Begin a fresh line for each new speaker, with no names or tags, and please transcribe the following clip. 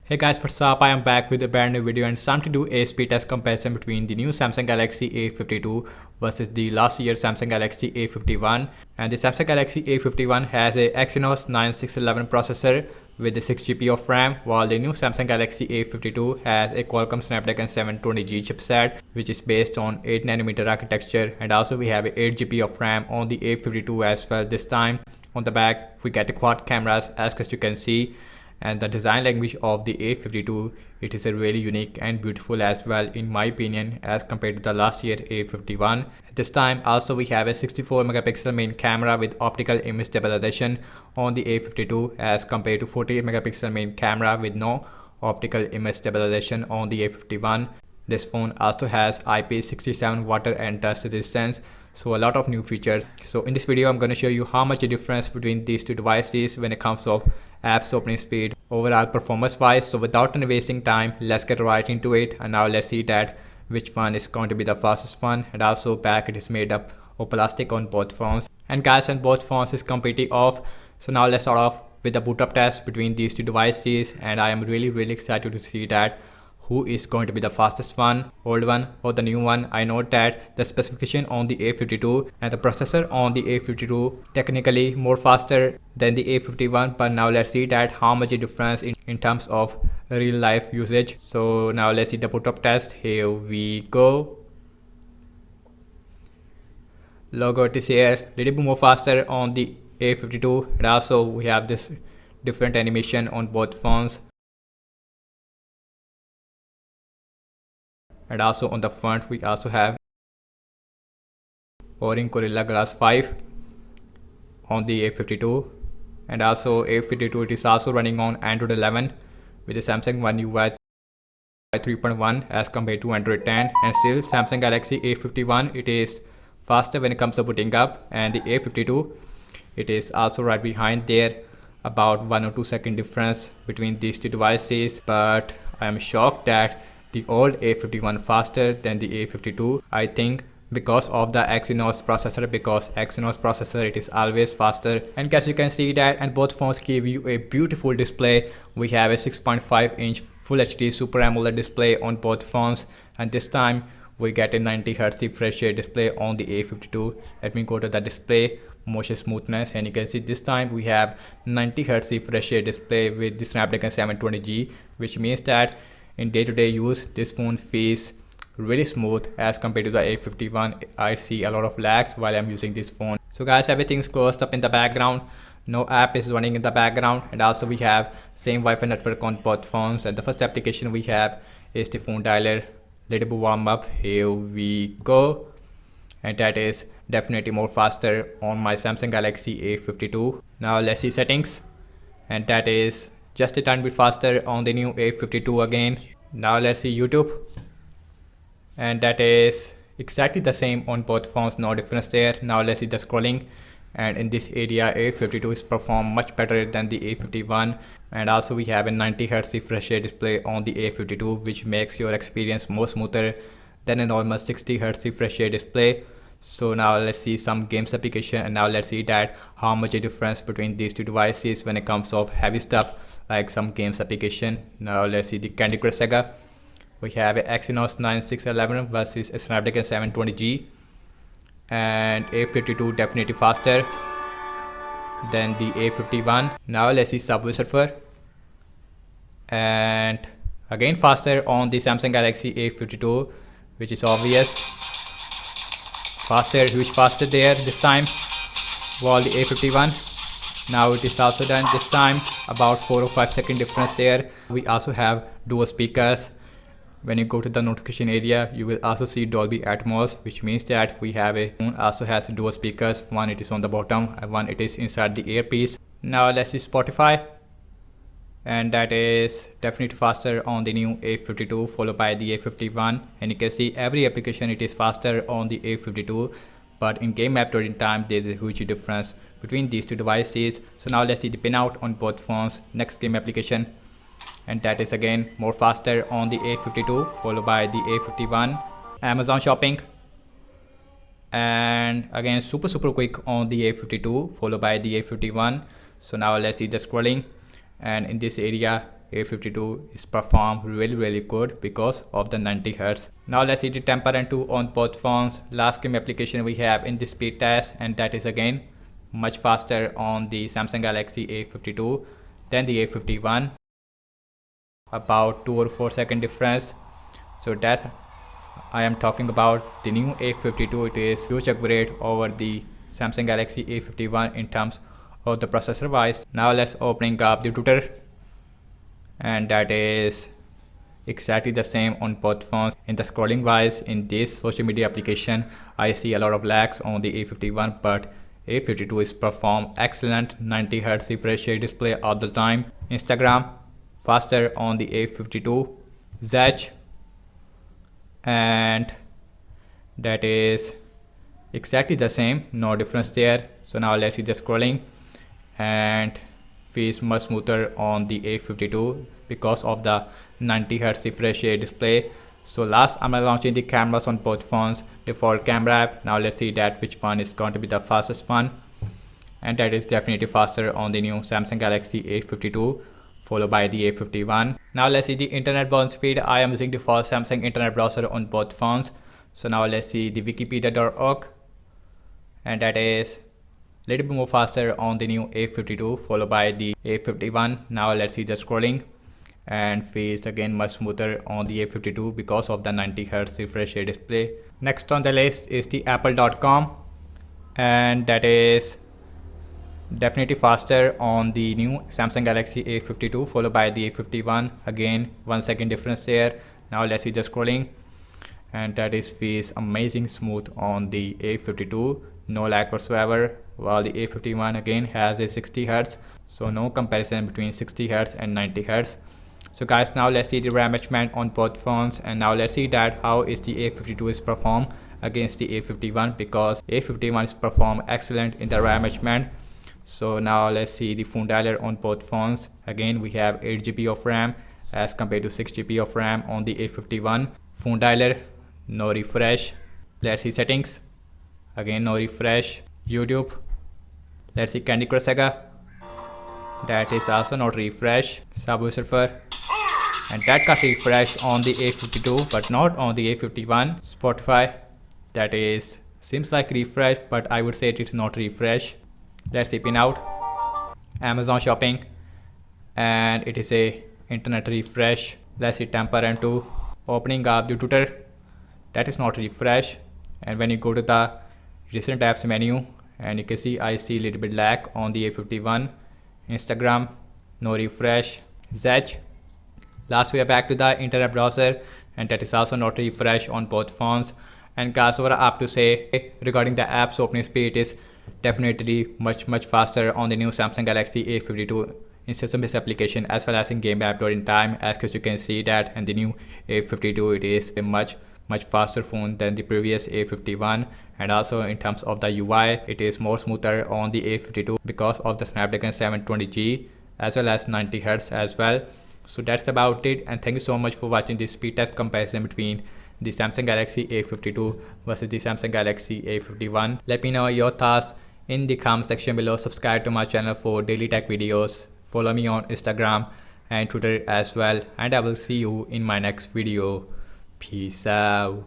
Hey guys, what's up? I am back with a brand new video and it's time to do a speed test comparison between the new Samsung Galaxy A52 versus the last year Samsung Galaxy A51. And the Samsung Galaxy A51 has a Exynos 9611 processor with the 6GB of RAM, while the new Samsung Galaxy A52 has a Qualcomm Snapdragon 720G chipset, which is based on 8nm architecture, and also we have a 8GB of RAM on the A52 as well. This time on the back we get the quad cameras as you can see, and the design language of the A52, it is a really unique and beautiful as well in my opinion as compared to the last year A51. This time also we have a 64 megapixel main camera with optical image stabilization on the A52 as compared to 48 megapixel main camera with no optical image stabilization on the A51. This phone also has IP67 water and dust resistance, so a lot of new features. So in this video I'm going to show you how much the difference between these two devices when it comes to apps opening speed, overall performance wise. So without any wasting time, let's get right into it, and now let's see that which one is going to be the fastest one. And also back it is made up of plastic on both phones, and guys, on both phones is completely off. So now let's start off with the boot up test between these two devices, and I am really excited to see that who is going to be the fastest one, old one or the new one. I know that the specification on the A52 and the processor on the A52 technically more faster than the A51, but now let's see that how much the difference in terms of real life usage. So now let's see the boot up test. Here we go. Logo it is here, little bit more faster on the A52, and also we have this different animation on both phones. And also on the front we also have Orin Gorilla Glass 5 on the A52, and also A52 it is also running on Android 11 with the Samsung One UI 3.1 as compared to Android 10, and still Samsung Galaxy A51 it is faster when it comes to booting up, and the A52 it is also right behind there, about 1 or 2 second difference between these two devices. But I am shocked that the old A51 faster than the A52. I think because of the Exynos processor, because Exynos processor it is always faster. And as you can see that, and both phones give you a beautiful display. We have a 6.5 inch Full HD Super AMOLED display on both phones, and this time we get a 90Hz refresh rate display on the A52. Let me go to the display motion smoothness, and you can see this time we have 90Hz refresh rate display with the Snapdragon 720G, which means that in day-to-day use this phone feels really smooth as compared to the A51. I see a lot of lags while I'm using this phone. So guys, everything's closed up in the background, no app is running in the background, and also we have same Wi-Fi network on both phones. And the first application we have is the phone dialer. Little bit warm up. Here we go, and that is definitely more faster on my Samsung Galaxy A52. Now let's see settings, and that is just a tiny bit faster on the new A52 again. Now let's see YouTube, and that is exactly the same on both phones, no difference there. Now let's see the scrolling, and in this area A52 is perform much better than the A51, and also we have a 90Hz refresh rate display on the A52, which makes your experience more smoother than a normal 60Hz refresh rate display. So now let's see some games application, and now let's see that how much a difference between these two devices when it comes of heavy stuff like some games application. Now let's see the Candy Crush Saga. We have a Exynos 9611 versus a Snapdragon 720G, and A52 definitely faster than the A51. Now let's see Subway Surfer, and again faster on the Samsung Galaxy A52, which is obvious. Faster, huge faster there this time, while the A51 now it is also done this time, about 4 or 5 second difference there. We also have dual speakers. When you go to the notification area, you will also see Dolby Atmos, which means that we have a phone also has dual speakers. One it is on the bottom and one it is inside the earpiece. Now let's see Spotify, and that is definitely faster on the new A52 followed by the A51, and you can see every application it is faster on the A52, but in game app loading time there is a huge difference between these two devices. So now let's see the pinout on both phones. Next game application, and that is again more faster on the A52 followed by the A51. Amazon Shopping, and again super quick on the A52 followed by the A51. So now let's see the scrolling, and in this area A52 is perform really good because of the 90 Hz. Now let's see the Temper 2 on both phones. Last game application we have in this speed test, and that is again much faster on the Samsung Galaxy A52 than the A51, about 2 or 4 second difference. So that's I am talking about the new A52. It is huge upgrade over the Samsung Galaxy A51 in terms of the processor wise. Now let's opening up the Twitter, and that is exactly the same on both phones. In the scrolling wise, in this social media application, I see a lot of lags on the A51, but A52 is perform excellent 90 Hz refresh rate display all the time. Instagram faster on the A52, Zedge, and that is exactly the same, no difference there. So now let's see the scrolling, and feels much smoother on the A52 because of the 90 Hz refresh rate display. So last I'm launching the cameras on both phones before camera app. Now let's see that which one is going to be the fastest one, and that is definitely faster on the new Samsung Galaxy A52 followed by the A51. Now let's see the internet browsing speed. I am using the default Samsung internet browser on both phones. So now let's see the wikipedia.org, and that is a little bit more faster on the new A52 followed by the A51. Now let's see the scrolling, and feels again much smoother on the A52 because of the 90 Hz refresh rate display. Next on the list is the apple.com, and that is definitely faster on the new Samsung Galaxy A52 followed by the A51. Again 1 second difference there. Now let's see the scrolling, and that is feels amazing smooth on the A52, no lag whatsoever, while the A51 again has a 60 Hz, so no comparison between 60 Hz and 90 Hz. So guys, now let's see the RAM management on both phones, and now let's see that how is the A52 is perform against the A51, because A51 is perform excellent in the RAM management. So now let's see the phone dialer on both phones. Again we have 8 GB of RAM as compared to 6 GB of RAM on the A51. Phone dialer, no refresh. Let's see settings, again no refresh. YouTube, let's see Candy Crush Saga, that is also not refresh. Subway Surfer, and that got refresh on the A52 but not on the A51. Spotify, that is seems like refresh, but I would say it is not refresh. Let's see Pinout, Amazon Shopping, and it is a internet refresh. Let's see Temper 2, opening up the Twitter, that is not refresh. And when you go to the recent apps menu, and you can see I see a little bit lag on the A51. Instagram, no refresh. Zedge, last we are back to the internet browser, and that is also not refresh on both phones. And guys, what I have to say regarding the apps opening speed is definitely much faster on the new Samsung Galaxy A52 in system-based application as well as in game app during time, as you can see that. And the new A52, it is a much faster phone than the previous A51, and also in terms of the UI, it is more smoother on the A52 because of the Snapdragon 720G as well as 90 Hz as well. So that's about it, and thank you so much for watching this speed test comparison between the Samsung Galaxy A52 versus the Samsung Galaxy A51. Let me know your thoughts in the comment section below. Subscribe to my channel for daily tech videos. Follow me on Instagram and Twitter as well, and I will see you in my next video. Peace out.